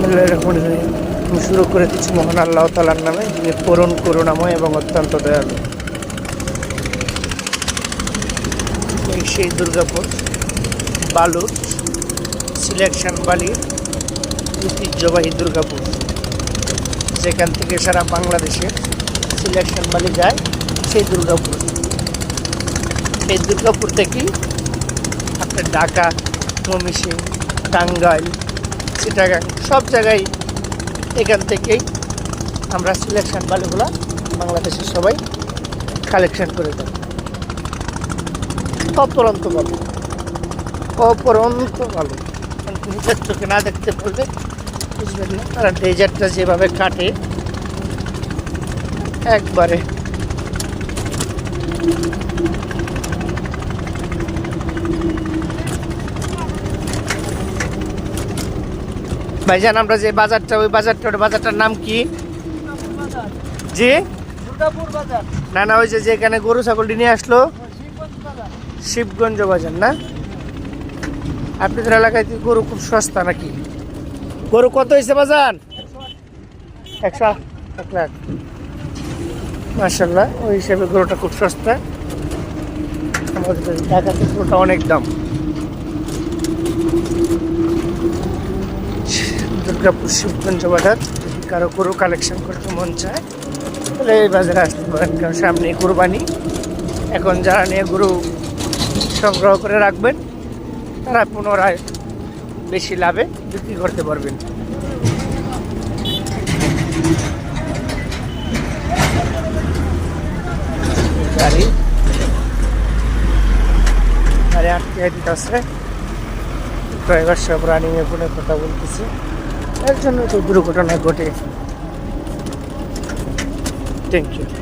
আমি শুরু করে দিচ্ছি মহান আল্লাহ তাআলার নামে, যিনি করুণ করুণাময় এবং অত্যন্ত দয়ালু। এই সেই দুর্গাপুর বালুর সিলেকশন বালির ঐতিহ্যবাহী দুর্গাপুর, যেখান থেকে সারা বাংলাদেশের সিলেকশন বালি যায় সেই দুর্গাপুর। এই দুর্গাপুর থেকেই আপনার ঢাকা, ময়মনসিংহ, টাঙ্গাইল, চিটাগাং সব জায়গায় এখান থেকেই আমরা সিলেকশন বালিগুলো বাংলাদেশের সবাই কালেকশন করে দেয়। অপরন্ত ভালো, অপরন্ত ভালো। নিজের চোখে না দেখতে পারলে বুঝবেন না তারা ডেজার্টটা যেভাবে কাটে একবারে। ভাইজান আমরা যে বাজারটা, ওই বাজারটার নাম কি? জি না না, ওই যে যেখানে গরু ছাগলটি নিয়ে আসলো শিবগঞ্জ বাজার না? আপনাদের এলাকায় কি গরু খুব সস্তা নাকি? গরু কত হয়েছে বাজার? 1 লাখ। মাশাআল্লাহ, ওই হিসেবে গরুটা খুব সস্তা। আমাদের ঢাকাতে গরুটা অনেক দাম। দুর্গাপুর শিবগঞ্জ বাজার, যদি কারো গরু কালেকশন করতে মন চায় তাহলে এই বাজারে আসতে পারেন। কারণ সামনে কুরবানি, এখন যারা নিয়ে গরু সংগ্রহ করে রাখবেন তারা পুনরায় বেশি লাভে বিক্রি করতে পারবেন। গাড়ি আটকে দিতেছে, ড্রাইভার সব রানিংয়ে ফোনে কথা বলতেছে, এর জন্য তো দুর্ঘটনা ঘটে। Thank you.